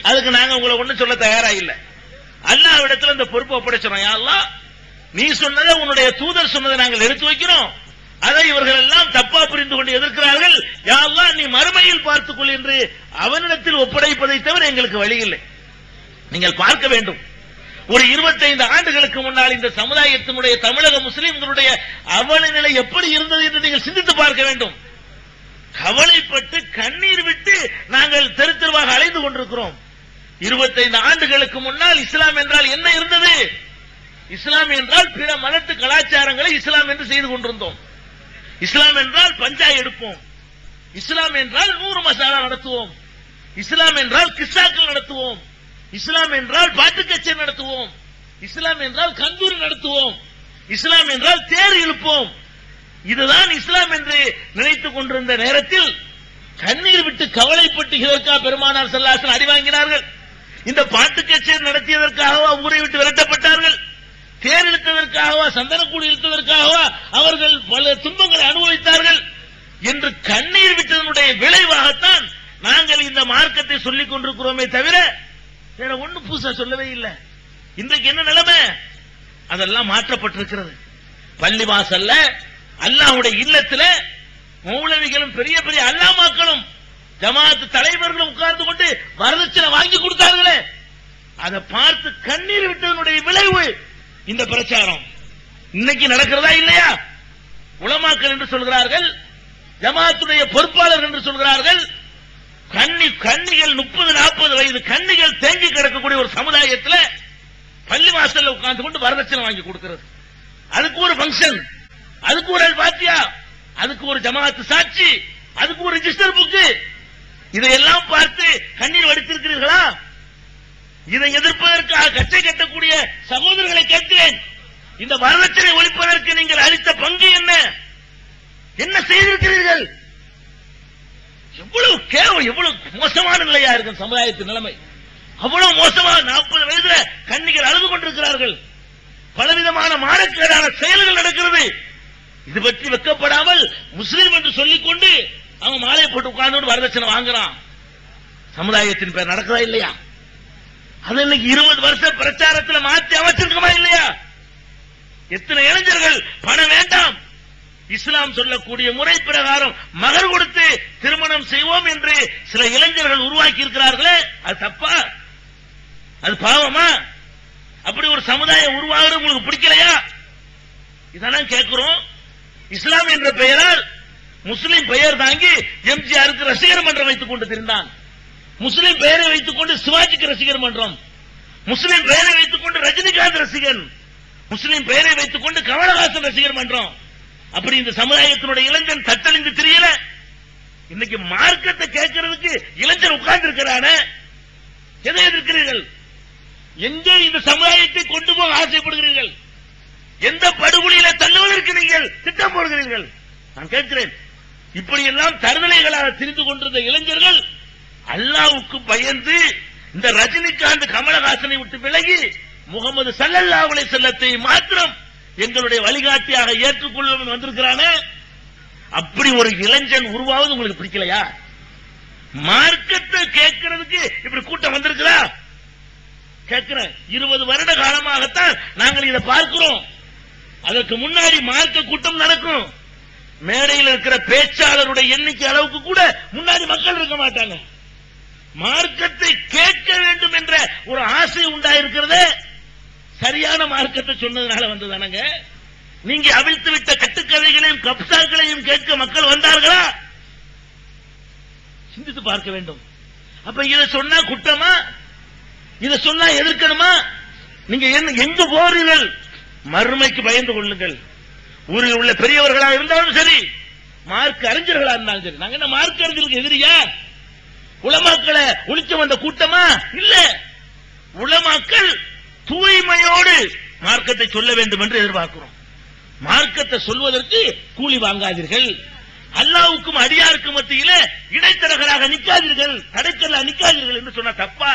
அதுக்கு நாங்க உங்களை ஒண்ணு சொல்ல தயாரா இல்ல. அல்லாஹ்விடத்துல இந்த பொறுப்பை ஒப்படைச்சோம். யா அல்லாஹ், நீ சொன்னதை உன்னுடைய தூதர் சொன்னதை நாங்கள் எடுத்து வைக்கிறோம். அதை இவர்கள் எல்லாம் தப்பா புரிந்து கொண்டு எதிர்க்கிறார்கள். யா அல்லாஹ், நீ மறுமையில் பார்த்துக்கொள் என்று அவனிடத்தில் ஒப்படைப்பதை தவிர எங்களுக்கு வழி இல்லை. நீங்கள் பார்க்க வேண்டும். ஒரு 25 ஆண்டுகளுக்கு முன்னால் இந்த சமுதாயத்தினுடைய தமிழக முஸ்லிம்களுடைய அவல நிலை எப்படி இருந்தது என்று நீங்கள் சிந்தித்து பார்க்க வேண்டும். கவலைப்பட்டு கண்ணீர் விட்டு நாங்கள் தெரு தெருவாக அலைந்து கொண்டிருக்கிறோம். 25 ஆண்டுகளுக்கு முன்னால் இஸ்லாம் என்றால் என்ன இருந்தது? இஸ்லாம் என்றால் பிற மதத்து கலாச்சாரங்களை இஸ்லாம் என்று செய்து கொண்டிருந்தோம். இஸ்லாம் என்றால் பஞ்சா எடுப்போம். இஸ்லாம் என்றால் 100 மசாலா நடத்துவோம். இஸ்லாம் என்றால் கிஸ்ஸாக்கள் நடத்துவோம். இஸ்லாம் என்றால் பாட்டு கச்சேரி நடத்துவோம். இஸ்லாம் என்றால் கந்தூரி நடத்துவோம். இஸ்லாம் என்றால் தேர் இழுப்போம். இதுதான் இஸ்லாம் என்று நினைத்துக் கொண்டிருந்த நேரத்தில் கண்ணீர் விட்டு கவலைப்பட்டு இதற்காக பெருமானார் ஸல்லல்லாஹு அலைஹி வஸல்லம் அடி வாங்கினார்கள். இந்த பாட்டு கச்சேரி நடத்தியதற்காகவா ஊரை விட்டு விரட்டப்பட்டார்கள்? தேர் இழுத்ததற்காகவா, சந்தனக்கூடி இழுத்ததற்காகவா அவர்கள் பல துன்பங்களை அனுபவித்தார்கள் என்று கண்ணீர் விட்டதனுடைய விளைவாகத்தான் நாங்கள் இந்த மார்க்கத்தை சொல்லிக் கொண்டிருக்கிறோமே தவிர வேற ஒண்ணு புதுசா சொல்லவே இல்லை. இன்றைக்கு என்ன நிலைமை? அதெல்லாம் மாற்றப்பட்டிருக்கிறது. பள்ளிவாசல்ல, அல்லாஹ்வுடைய இல்லத்துல மௌலவிகளும் பெரிய பெரிய அல்லாமாக்களும் ஜமாத் தலைவர்களும் உட்கார்ந்து கொண்டு வரதட்சணை வாங்கி கொடுத்தார்களே, அதை பார்த்து கண்ணீர் விட்டதனுடைய விளைவு இந்த பிரச்சாரம். இன்னைக்கு நடக்கிறதா இல்லையா? உலமாக்கள் என்று சொல்கிறார்கள், ஜமாத்துடைய பொறுப்பாளர்கள் என்று சொல்கிறார்கள். கன்னிகள் 30-40 வயது கன்னிகள் தேங்கி கிடக்கக்கூடிய ஒரு சமுதாயத்தில் பள்ளிவாசல்ல உட்கார்ந்து கொண்டு வரதட்சணை வாங்கி கொடுக்கிறது. அதுக்கு ஒரு பங்கன், அதுக்கு ஒரு பாத்தியா, அதுக்கு ஒரு ஜமாத்து சாட்சி, அதுக்கு ஒரு ரிஜிஸ்டர் புக்கு. இதையெல்லாம் பார்த்து கண்ணீர் வடித்திருக்கிறீர்களா? இதை எதிர்ப்பதற்காக கச்சை கட்டக்கூடிய சகோதரர்களை கேட்கிறேன், இந்த வரதட்சணை ஒழிப்பதற்கு நீங்கள் அளித்த பங்கு என்ன? என்ன செய்திருக்கிறீர்கள்? எவ்வளவு கேவலம், எவ்வளவு மோசமான நிலையா இருக்கும் சமுதாயத்தின் நிலைமை. அவ்வளவு மோசமாக 40 வயதுல கன்னிகள் அழுது கொண்டிருக்கிறார்கள். பலவிதமான மானக்கேடான செயல்கள் நடக்கிறது. இது பற்றி வெக்கப்படாமல் முஸ்லீம் என்று சொல்லிக்கொண்டு அவன் மாலை போட்டு உட்கார்ந்து வரதட்சணை வாங்குறான். சமுதாயத்தின் பேர் நடக்கிறதா இல்லையா? அது இன்னைக்கு 20 வருஷ பிரச்சாரத்தில் மாற்றி அமைச்சிருக்குமா இல்லையா? எத்தனை இளைஞர்கள் பணம் வேண்டாம், இஸ்லாம் சொல்லக்கூடிய முறை பிரகாரம் மகர் கொடுத்து திருமணம் செய்வோம் என்று சில இளைஞர்கள் உருவாக்கி இருக்கிறார்களே, அது தப்பா? அது பாவமா? அப்படி ஒரு சமுதாயம் உருவாகிறது உங்களுக்கு பிடிக்கலையா? இதெல்லாம் கேட்கிறோம். இஸ்லாம் என்ற பெயரால் முஸ்லிம் பெயர் தாங்கி எம்ஜிஆருக்கு ரசிகர் மன்றம் வைத்துக் கொண்டு திரிந்தான். முஸ்லிம் பெயரை வைத்துக் கொண்டு சிவாஜிக்கு ரசிகர் மன்றம், முஸ்லிம் பெயரை வைத்துக் கொண்டு ரஜினிகாந்த் ரசிகன், முஸ்லிம் பெயரை வைத்துக் கொண்டு கமலஹாசன் ரசிகர் மன்றம். அப்படி இந்த சமுதாயத்தினுடைய இளைஞன் தத்தளிந்து தெரியல. இன்னைக்கு மார்க்கத்தை கேட்கறதுக்கு இளைஞர் உட்கார்ந்து இருக்கிறான. எதை எதிர்க்கிறீர்கள்? எங்கே இந்த சமுதாயத்தை கொண்டு போக ஆசைப்படுகிறீர்கள்? எந்த படுகொலியில தள்ளுவதற்கு நீங்கள் திட்டம் போடுகிறீர்கள்? நான் கேட்கிறேன். இப்படி எல்லாம் தருதலைகளாக தெரிந்து கொண்டிருந்த இளைஞர்கள் அல்லாஹ்வுக்கு பயந்து இந்த ரஜினிகாந்த் கமலஹாசனை விட்டு விலகி முகமது ஸல்லல்லாஹு அலைஹி வஸல்லத்தை மாத்திரம் எங்களுடைய வழிகாட்டியாக ஏற்றுக்கொள்ளும் வந்திருக்கிறான. அப்படி ஒரு இளைஞன் உருவாவது உங்களுக்கு பிடிக்கலையா? மார்க்கத்தை கேட்கிறதுக்கு இப்படி கூட்டம் வந்திருக்கிறா? கேட்கிறேன். 20 வருட காலமாகத்தான் நாங்கள் இதை பார்க்கிறோம். அதற்கு முன்னாடி மார்க்க கூட்டம் நடக்கும். மேடையில் இருக்கிற பேச்சாளருடைய எண்ணிக்கை அளவுக்கு கூட முன்னாடி மக்கள் இருக்க மாட்டாங்க. மார்க்கத்தை கேட்க வேண்டும் என்ற ஒரு ஆசை உண்டாயிருக்கிறதே சரியான மார்க்கத்தை சொன்னதுனால வந்ததானங்க. நீங்க அவிழ்த்து விட்ட கட்டுக்கதைகளையும் கப்சாக்களையும் கேட்க மக்கள் வந்தார்களா? சிந்தித்து பார்க்க வேண்டும். அப்ப இதை சொன்னா குற்றமா? இதை சொன்னா எதிர்க்கணுமா? நீங்க எங்க போறீர்கள்? மறுமைக்கு பயந்து கொள்ளுங்கள். ஊரில் உள்ள பெரியவர்களாக இருந்தாலும் சரி, மார்க்க அறிஞர்களா இருந்தாலும் சரி. நாங்க என்ன மார்க்க அறிஞர்களுக்கு எதிரியா? உலமாக்களை ஒழிக்க வந்த கூட்டமா? இல்ல. உலமாக்கள் தூய்மையோடு மார்க்கத்தை சொல்ல வேண்டும் என்று எதிர்பார்க்கிறோம். மார்க்கத்தை சொல்வதற்கு கூலி வாங்காதீர்கள். அல்லாஹ்வுக்கும் அடியாருக்கும் மத்தியில இடைத்தரகராக நிக்காதீர்கள், தடைக்கல்ல நிக்காதீர்கள் என்று சொன்னா தப்பா?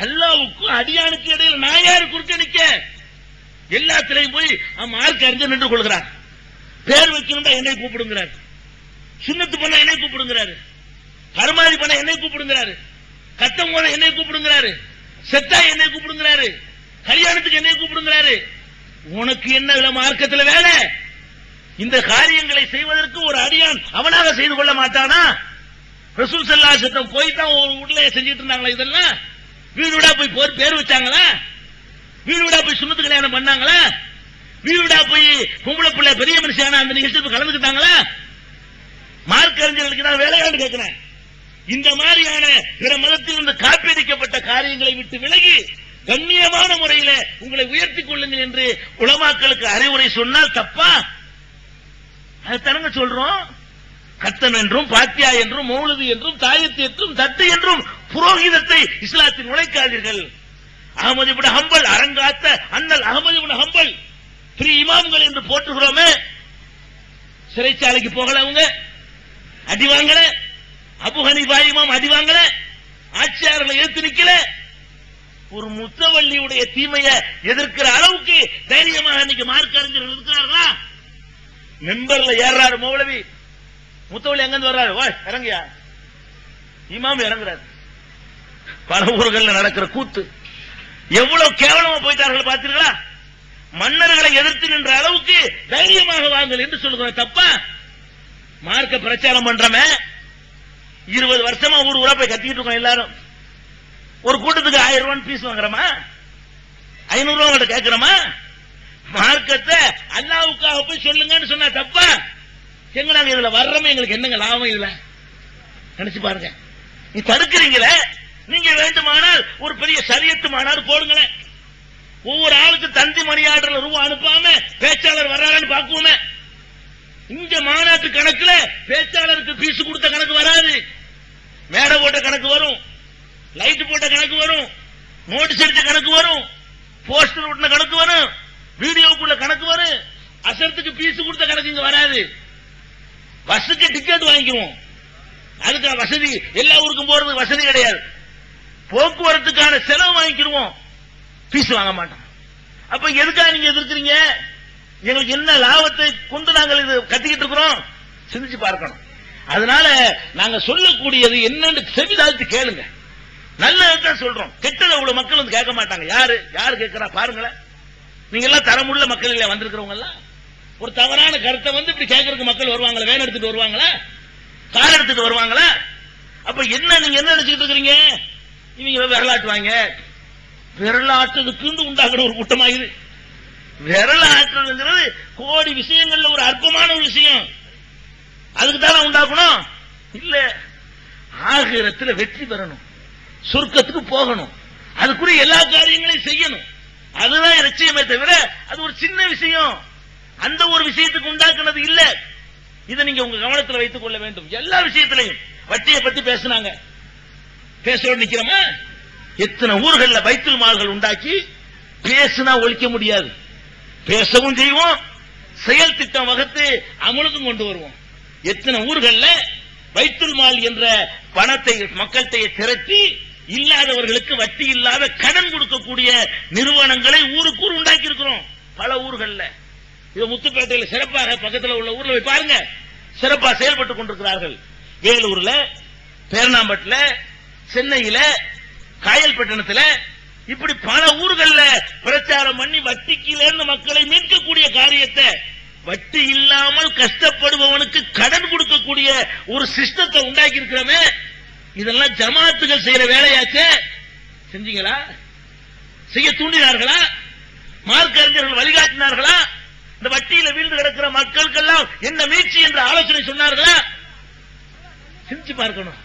அல்லாஹ்வுக்கும் அடியானுக்கு இடையில நான் யாரு குறுக்க நிக்க? எல்லாத்திலையும் போய் மார்க்க அறிஞர் நின்று கொள்கிறார். பேர் வைக்கணும்டா என்னை கூப்பிடுங்கிறார், சின்னத்து பண்ண என்னை கூப்பிடுங்கிறாரு, கருமாதி பண்ண என்னை கூப்பிடுங்கிறாரு. கட்டம் போல என்னை கூப்பிடுங்கிறாரு, செத்தா என்னை கூப்பிடுங்கிறாரு, கல்யாணத்துக்கு என்னை கூப்பிடுங்கிறாரு. உனக்கு என்ன மார்க்கத்தில் வேலை? இந்த காரியங்களை செய்வதற்கு ஒரு அடியான் அவனாக செய்து கொள்ள மாட்டானா? ரசூல் ஸல்லல்லாஹு அலைஹி வஸல்லம் போய் தான் ஒரு வீட்ல செஞ்சிட்டு இருந்தாங்களா? இதெல்லாம் வீடு வீடா போய் பேர் வச்சாங்களா? வீடு வீடா போய் சுன்னத்து கல்யாணம் பண்ணாங்களா? வீடு வீடா போய் பொம்பளை பிள்ளை பெரிய மனுஷியான அந்த நிகழ்ச்சிக்கு கலந்துக்கிட்டாங்களா? மார்க்க அறிஞர்களுக்கு தான் வேலையாண்டு கேட்கிறேன். இந்த மாதிரியான பிற மதத்தில் இருந்து காப்பீடிக்கப்பட்ட காரியங்களை விட்டு விலகி கண்ணியமான முறையில உங்களை உயர்த்திக் கொள்ளுங்கள் என்று உலமாக்களுக்கு அறிவுரை சொன்னால் தப்பா? அது தரங்க சொல்றோம். கத்தம் என்றும் பாத்தியா என்றும் மௌலிது என்றும் தாயத்து என்றும் தட்டு என்றும் புரோகிதத்தை இஸ்லாத்தில் நுழைக்காதீர்கள். அகமது இப்னு ஹம்பல் அரங்காத்த அண்ணல் அகமது இப்னு ஹம்பல் பெரிய இமாம்கள் என்று போற்றுகிறோமே, சிறைச்சாலைக்கு போகல, அவங்க அடி வாங்கல. அபு ஹனீஃபா இமாம் அடி வாங்கல, ஆட்சியாளர்களை எதிர்த்து நிக்கல. ஒரு முத்தவள்ளியுடைய தீமையை எதிர்க்கிற அளவுக்கு தைரியமாக இன்னைக்கு மார்க்க அறிஞர்கள் இருக்கிறார்களா? மெம்பர்ல ஏறாரு மௌலவி, முத்தவள்ளி எங்க வர்றாரு, வா இறங்கியா, இமாம் இறங்குறாரு. பல ஊர்களில் நடக்கிற கூத்து எவ்வளவு கேவலமா போயிட்டார்கள் பார்த்தீர்களா? மன்னர்களை எதிர்த்து நின்ற அளவுக்கு தைரியமாக வாங்கள் என்று சொல்லுகிறோம். தப்பா? மார்க்க பிரச்சாரம் பண்றமே 20 வருஷமா ஊர் ஊரா போய் கத்திக்கிட்டு இருக்கோம். எல்லாரும் ஒரு கூட்டத்துக்கு 1000 ரூபாய் பீஸ் வாங்குறோமா? 500 ரூபாய் கேட்கிறோமா? மார்க்கத்தை அல்லாஹ்வுக்காக போய் சொல்லுங்கன்னு சொன்னா தப்பா? எங்க நாங்க இதுல வர்றோமே, எங்களுக்கு என்னங்க லாபம்? இதுல நினைச்சு பாருங்க. நீ தடுக்கிறீங்களே, நீங்க வேண்டுமானால் ஒரு பெரிய சரியத்து மாநாடு போடுங்களேன். ஒவ்வொரு ஆளுக்கு தந்தி மணியாடுற ரூபாய் அனுப்பாம பேச்சாளர் வர்றாங்கன்னு பாக்குவோமே. இங்க மாநாட்டு கணக்குல பேச்சாளருக்கு பீஸ் கொடுத்த கணக்கு வராது. மேடை போட்ட கணக்கு வரும், லைட் போட்ட கணக்கு வரும், நோட்டீஸ் அடிச்ச கணக்கு வரும், போஸ்டர் ஒட்டின கணக்கு வரும், வீடியோக்குள்ள கணக்கு வரும். அசரத்துக்கு பீஸ் கொடுத்த கணக்கு இங்க வராது. பஸ்ஸுக்கு டிக்கெட் வாங்கிக்குவோம், அதுக்கு வசதி எல்லா ஊருக்கும் போறதுக்கு வசதி கிடையாது. போக்குவரத்துக்கான செலவு வாங்கிக்கிடுவோம், பீஸ் வாங்க மாட்டோம். அப்ப எதுக்காக நீங்க எதிர்க்கிறீங்க? எங்களுக்கு என்ன லாபத்தை கொண்டு நாங்கள் இது கத்திக்கிட்டு இருக்கிறோம்? சிந்திச்சு பார்க்கணும். அதனால நாங்க சொல்லக்கூடியது என்னன்னு செவிதாழ்த்து கேளுங்க. நல்லதான் சொல்றோம், கெட்டதை அவ்வளவு மக்கள் வந்து கேட்க மாட்டாங்க. யாரு கேட்கிறா பாருங்களேன். நீங்க எல்லாம் தரமுள்ள மக்கள் இல்ல வந்திருக்கிறவங்க எல்லாம். ஒரு தவறான கருத்தை வந்து இப்படி கேட்கறதுக்கு மக்கள் வருவாங்களா? வேன் எடுத்துட்டு வருவாங்களா? கார் எடுத்துட்டு வருவாங்களா? அப்ப என்ன நீங்க என்ன நினைச்சுட்டு இருக்கிறீங்க? இவங்க விரலாட்டுவாங்க. விரலாட்டுறதுக்கு உண்டாக்குற ஒரு கூட்டமா இது. விரலாட்டுறதுங்கிறது கோடி விஷயங்கள்ல ஒரு அற்பமான ஒரு விஷயம். அதுக்கு தானே உண்டாக்கணும்? இல்ல, ஆகிரத்தில் வெற்றி பெறணும், சொர்க்கத்துக்கு போகணும், அதுக்குரிய எல்லா காரியங்களையும் செய்யணும். அதுதான் லட்சியமே தவிர அது ஒரு சின்ன விஷயம். அந்த ஒரு விஷயத்துக்கு உண்டாக்குனது இல்ல. இதை நீங்க உங்க கவனத்தில் வைத்துக் கொள்ள வேண்டும். எல்லா விஷயத்திலையும் வட்டியை பத்தி பேசினாங்க, பேச நிக்கிறோமா? எத்தனை ஊர்கள்ல பைத்துல் மால்கள் உண்டாக்கி பேசினா ஒழிக்க முடியாது. பேசவும் செய்வோம், செயல் திட்டம் வகுத்து அமலுக்கும் கொண்டு வருவோம். எத்தனை ஊர்கள்ல பைத்துல் மால் என்ற பணத்தை மக்கள்கிட்ட திரட்டி இல்லாதவர்களுக்கு வட்டி இல்லாத கடன் கொடுக்கக்கூடிய நிறுவனங்களை ஊருக்கு ஊர் உண்டாக்கி இருக்கிறோம். பல ஊர்கள்ல இது முத்துப்பேட்டையில் சிறப்பாக பக்கத்தில் உள்ள ஊர்ல போய் பாருங்க, சிறப்பாக செயல்பட்டுக் கொண்டிருக்கிறார்கள். வேலூர்ல, பேரணாம்பட்டுல, சென்னையில, காயல்பட்டினத்தில், இப்படி பல ஊர்கள்ல பிரச்சாரம் பண்ணி வட்டிக்கிலிருந்து மக்களை மீட்கக்கூடிய காரியத்தை, வட்டி இல்லாமல் கஷ்டப்படுபவனுக்கு கடன் கொடுக்கக்கூடிய ஒரு சிஸ்டத்தை உண்டாக்கி இருக்கிறோமே. இதெல்லாம் ஜமாத்துகள் செய்யற வேலையாச்சே. செஞ்சீங்களா? செய்ய தூண்டினார்களா? மார்க்க அறிஞர்கள் வழிகாட்டினார்களா? இந்த வட்டியில வீழ்ந்து கிடக்கிற மக்களுக்கெல்லாம் என்ன மீட்சி என்ற ஆலோசனை சொன்னார்களா? சிந்திச்சு பார்க்கணும்.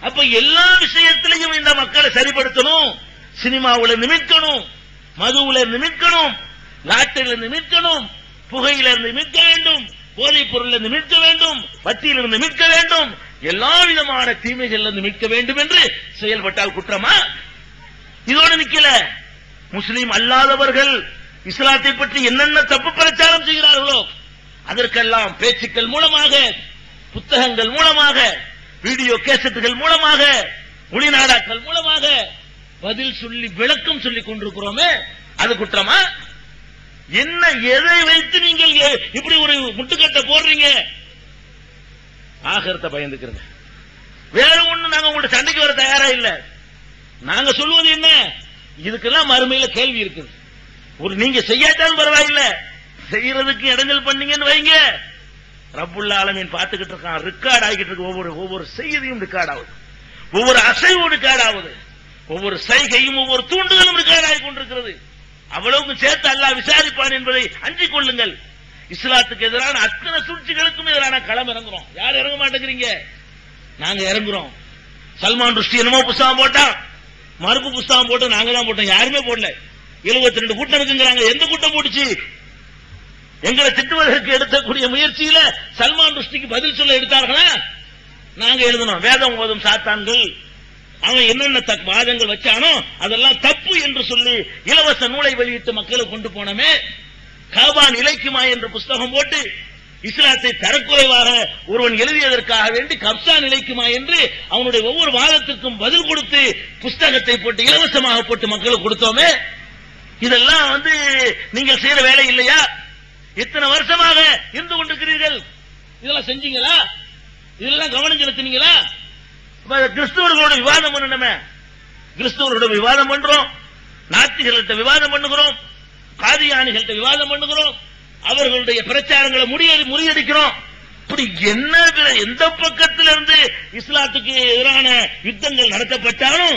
அப்ப எல்லா விஷயத்திலையும் இந்த மக்களை சரிப்படுத்தணும். சினிமாவுல நிமிக்கணும், மதுவுல நிமிக்கணும், லாட்டரியில நிமிக்கணும், புகையில இருந்து மீட்க வேண்டும், போதைப் பொருள் இருந்து மீட்க வேண்டும், வட்டியிலிருந்து மீட்க வேண்டும், எல்லா விதமான தீமைகள் இருந்து மீட்க வேண்டும் என்று செயல்பட்டால் குற்றமா? இதோடு நிக்கல. முஸ்லீம் அல்லாதவர்கள் இஸ்லாத்தை பற்றி என்னென்ன தப்பு பிரச்சாரம் செய்கிறார்களோ அதற்கெல்லாம் பேச்சுக்கள் மூலமாக, புத்தகங்கள் மூலமாக, வீடியோ கேசட்டுகள் மூலமாக, ஒளிநாடாக்கள் மூலமாக பதில் சொல்லி விளக்கம் சொல்லிக் கொண்டிருக்கிறோமே, அது குற்றமா? என்ன, எதை வைத்து நீங்கள் இப்படி ஒரு முட்டுக்கட்டை போடுறீங்க? ஆகரத்தை பயந்துக்கிறீங்க. வேற ஒண்ணு நாங்க உங்கள்ட்ட சண்டைக்கு வர தயாரா இல்ல. நாங்க சொல்லுவது என்ன, இதுக்கெல்லாம் மறுமையில கேள்வி இருக்குது. ஒரு நீங்க செய்யாட்டாலும் பரவாயில்ல, செய்யறதுக்கு இடைஞ்சல் பண்ணீங்கன்னு வைங்க, ரப்புல் ஆலமீன் பார்த்துக்கிட்டு இருக்கான். ரெக்கார்ட் ஆகிட்டு இருக்கு. ஒவ்வொரு செய்தியும் ரெக்கார்ட் ஆகுது, ஒவ்வொரு அசைவும் ரெக்கார்ட் ஆகுது, ஒவ்வொரு சைகையும் ஒவ்வொரு தூண்டுதலும் ரெக்கார்ட் ஆகி கொண்டிருக்கிறது. அவ்வளவுக்கு சேர்த்து அல்லாஹ் விசாரிப்பான் என்பதை அஞ்சிக் கொள்ளுங்கள். இஸ்லாத்துக்கு எதிரான அத்தனை சூழ்ச்சிகளுக்கும் எதிரான களம் இறங்குறோம். யார் இறங்க மாட்டேங்கிறீங்க? நாங்க இறங்குறோம். சல்மான் ருஷ்டி என்னமோ புஸ்தகம் போட்டான், மறுப்பு புஸ்தகம் போட்டு நாங்க தான் போட்டோம், யாருமே போடல. 72 கூட்டம் இருக்குங்கிறாங்க. எந்த கூட்டம் போட்டுச்சு? எங்களை திட்டுவதற்கு எடுக்கக்கூடிய முயற்சியில சல்மான் ருஷ்டிக்கு பதில் சொல்ல எடுத்தார்களா? நாங்க எழுதணும். வேதம் ஓதும் சாத்தான்கள் அவன் என்னென்ன வாதங்கள் வச்சானோ அதெல்லாம் தப்பு என்று சொல்லி இலவச நூலை வெளியிட்டு மக்களுக்கு கொண்டு போனமே. காபான் இலைக்குமா என்ற புஸ்தகம் போட்டு இஸ்லாத்தை தரக்குறைவாக ஒருவன் எழுதியதற்காக வேண்டி கப்சா நிலைக்குமா என்று அவனுடைய ஒவ்வொரு வாதத்திற்கும் பதில் கொடுத்து புஸ்தகத்தை போட்டு இலவசமாக போட்டு மக்களுக்கு கொடுத்தோமே. இதெல்லாம் நீங்கள் செய்யற வேலை இல்லையா? இத்தனை வருஷமாக இருந்து கொண்டிருக்கிறீர்கள். இதெல்லாம் செஞ்சீங்களா? இதெல்லாம் கவனம் செலுத்தினீங்களா? கிறிஸ்தவர்களோட விவாதம் பண்ணணுமே. கிறிஸ்தவர்களோட விவாதம் பண்றோம், நாத்திகர்கள்ட்ட விவாதம் பண்ணுகிறோம், காதியானிகள்ட்ட விவாதம் பண்ணுகிறோம், அவர்களுடைய பிரச்சாரங்களை முறியடிக்கிறோம். இப்படி என்ன எந்த பக்கத்திலிருந்து இஸ்லாத்துக்கு எதிரான யுத்தங்கள் நடத்தப்பட்டாலும்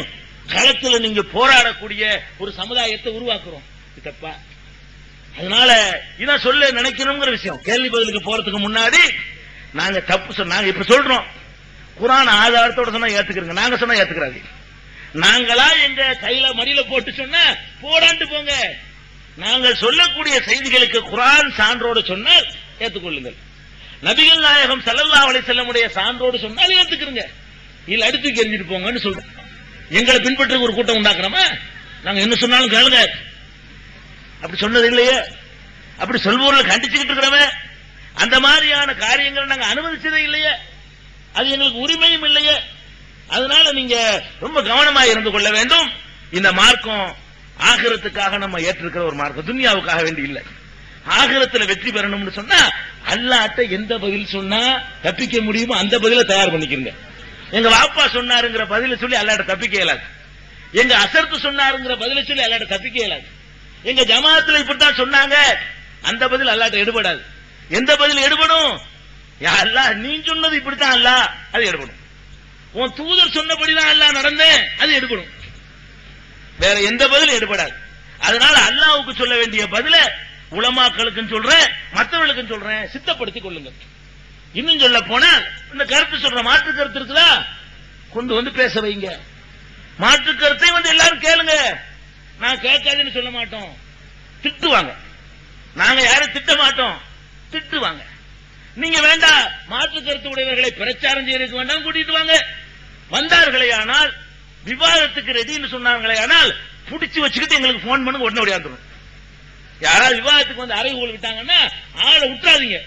களத்தில் நீங்க போராடக்கூடிய ஒரு சமுதாயத்தை உருவாக்குறோம். தப்பா? அதனால இதான் சொல்ல நினைக்கணுங்கிற விஷயம். கேள்வி பதிலுக்கு போறதுக்கு முன்னாடி நாங்க தப்பு சொன்னாங்க இப்ப சொல்றோம். குர்ஆன் ஆதாரத்தோட சொன்னா ஏத்துக்கிறங்க, நாங்க சொன்னா ஏத்துக்கிறாங்க. நாங்களா எங்க கையில மடியில போட்டு சொன்னா போடாண்டு போங்க. நாங்கள் சொல்லக்கூடிய செய்திகளுக்கு குர்ஆன் சான்றோடு சொன்னால் ஏற்றுக்கொள்ளுங்கள். நபிகள் நாயகம் ஸல்லல்லாஹு அலைஹி வஸல்லமுடைய சான்றோடு சொன்னால் ஏத்துக்கிறங்க. இல்ல அடுத்து எரிஞ்சிட்டு போங்கன்னு சொல்றோம். எங்களை பின்பற்ற ஒரு கூட்டம் உண்டாக்குறோமா? நாங்க என்ன சொன்னாலும் கேளுங்க. அப்படி சொன்னது இல்லையே. அப்படி சொல்பவர்களை கண்டிச்சுக்கிட்டு இருக்கிறோமே. அந்த மாதிரியான காரியங்களை நாங்க அனுமதிச்சதே இல்லையே. அது எங்களுக்கு உரிமையும் இல்லையே. அதனால நீங்க ரொம்ப கவனமாக இருந்து கொள்ள வேண்டும். இந்த மார்க்கம் ஆகிரத்துக்காக நம்ம ஏற்றிருக்கிற ஒரு மார்க்கம், துன்யாவுக்காக வேண்டி இல்லை. ஆகிரத்துல வெற்றி பெறணும்னு சொன்னா அல்லாஹ்ட்ட எந்த பதில் சொன்னா தப்பிக்க முடியுமோ அந்த பதில தயார் பண்ணிக்கிறீங்க. எங்க வாப்பா சொன்னாருங்கிற பதில சொல்லி அல்லாஹ்ட்ட தப்பிக்க இயலாது. எங்க அசர்த்து சொன்னாருங்கிற பதில சொல்லி அல்லாஹ்ட்ட தப்பிக்க இயலாது. எங்க ஜமாத்துல இப்படித்தான் சொன்னாங்க அந்த பதில் அல்லாஹ்ட்ட எடுபடாது. எந்த பதில் எடுபடும்? யா அல்லாஹ் நீ சொன்னது இப்படித்தான் அல்லாஹ், அது எடுபடும். உன் தூதர் சொன்னபடிதான் அல்லாஹ் நடந்தேன், அது எடுபடும். வேற எந்த பதிலும் எடுபடாது. அதனால அல்லாஹ்வுக்கு சொல்ல வேண்டிய பதில உலமாக்களுக்கு சொல்றேன், மற்றவர்களுக்கு சொல்றேன், சித்தப்படுத்திக் கொள்ளுங்க. இன்னும் சொல்ல போனா இந்த கருத்து சொல்ற மாற்று கருத்து இருக்குதா கொண்டு பேச வைங்க. மாற்று கருத்தை எல்லாரும் கேளுங்க. நான் கேட்காதுன்னு சொல்ல மாட்டோம், திட்டுவாங்க. நாங்க யாரும் திட்ட மாட்டோம், திட்டுவாங்க. நீங்க வேண்டாம் மாற்று கருத்து உடையவர்களை பிரச்சாரம் செய்யறதுக்கு வேண்டாம் கூட்டிட்டு வாங்க. வந்தார்களே ஆனால் விவாதத்துக்கு ரெடின்னு சொன்னாங்களே ஆனால் புடிச்சு வச்சுக்கிட்டு எங்களுக்கு போன் பண்ணுங்க, உடனே ஓடியாந்துரும். யாராவது விவாதத்துக்கு அறை ஊழல் விட்டாங்கன்னா ஆளை விட்டுறாதீங்க,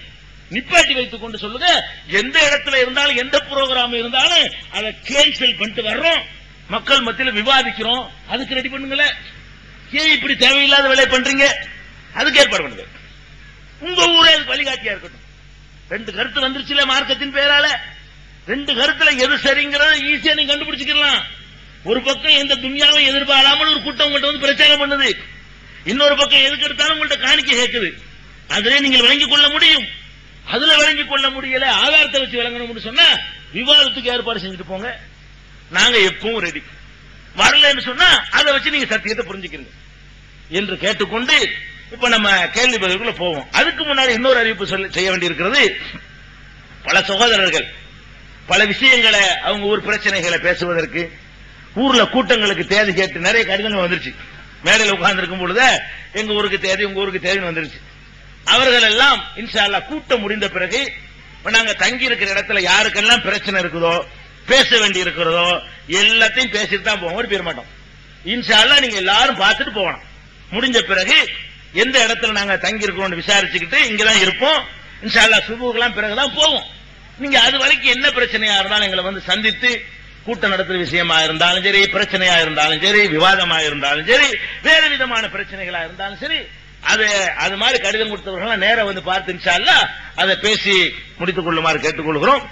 நிப்பாட்டி வைத்துக் கொண்டு சொல்லுங்க. எந்த இடத்துல இருந்தாலும் எந்த புரோகிராம் இருந்தாலும் அதை கேன்சல் பண்ணிட்டு வர்றோம், மக்கள் மத்தியில் விவாதிக்கிறோம், அதுக்கு ரெடி பண்ணுங்களே. ஏன் இப்படி தேவையில்லாத வேலை பண்றீங்க? அதுக்கு ஏற்பாடு பண்ணுங்க. உங்க ஊரே அதுக்கு வழிகாட்டியா இருக்கட்டும். 2 கருத்து வந்துருச்சுல மார்க்கத்தின் பேரால. 2 கருத்துல எது சரிங்கிறத ஈஸியா நீங்க கண்டுபிடிச்சுக்கலாம். ஒரு பக்கம் எந்த துன்யாவை எதிர்பாராமல் ஒரு கூட்டம் உங்கள்கிட்ட பிரச்சாரம் பண்ணுது, இன்னொரு பக்கம் எதுக்கு எடுத்தாலும் உங்கள்கிட்ட காணிக்க கேட்குது. அதிலே நீங்கள் விளங்கிக் கொள்ள முடியும். அதுல விளங்கிக் கொள்ள முடியல, ஆதாரத்தை வச்சு விளங்கணும்னு சொன்னா விவாதத்துக்கு ஏற்பாடு செஞ்சுட்டு போங்க. நாங்க எப்பவும் ரெடி. வரலன்னு சொன்னா அதை வச்சு நீங்க சத்தியத்தை புரிஞ்சுக்கிறீங்க என்று கேட்டுக்கொண்டு இப்ப நம்ம கேள்வி பதிலுக்குள்ள போவோம். அதுக்கு முன்னாடி இன்னொரு அறிவிப்பு செய்ய வேண்டியிருக்கிறது. பல சகோதரர்கள் பல விஷயங்களை அவங்க ஊர் பிரச்சனைகளை பேசுவதற்கு ஊர்ல கூட்டங்களுக்கு தேதி கேட்டு நிறைய கடிதங்கள் வந்துருச்சு. மேடையில் உட்கார்ந்து இருக்கும் பொழுது எங்க ஊருக்கு தேதி உங்க ஊருக்கு தேதின்னு வந்துருச்சு. அவர்கள் எல்லாம் இன்ஷா அல்லாஹ் கூட்டம் முடிந்த பிறகு நாங்க தங்கி இருக்கிற இடத்துல யாருக்கெல்லாம் பிரச்சனை இருக்குதோ பேச வேண்டி இருக்கிறதோ எல்லாத்தையும் பேசிட்டு தான் போவோம், பேர மாட்டோம். இன்ஷா அல்லாஹ் நீங்க எல்லாரும் பார்த்துட்டு போகணும். முடிஞ்ச பிறகு எந்த இடத்துல நாங்க தங்கி இருக்கிறோம் விசாரிச்சுக்கிட்டு இங்கதான் இருப்போம். இன்ஷா அல்லாஹ் சுபுக்கெல்லாம் பிறகுதான் போவோம். நீங்க அது வரைக்கும் என்ன பிரச்சனையா இருந்தாலும் எங்களை சந்தித்து கூட்டம் நடத்துற விஷயமா இருந்தாலும் சரி, பிரச்சனையா இருந்தாலும் சரி, விவாதமா இருந்தாலும் சரி, வேறு விதமான பிரச்சனைகளா இருந்தாலும் சரி, அது மாதிரி கடிதம் கொடுத்தவர்கள் நேரம் பார்த்து இன்ஷா அல்லாஹ் அதை பேசி முடித்துக் கொள்ளுமாறு கேட்டுக்கொள்கிறோம்.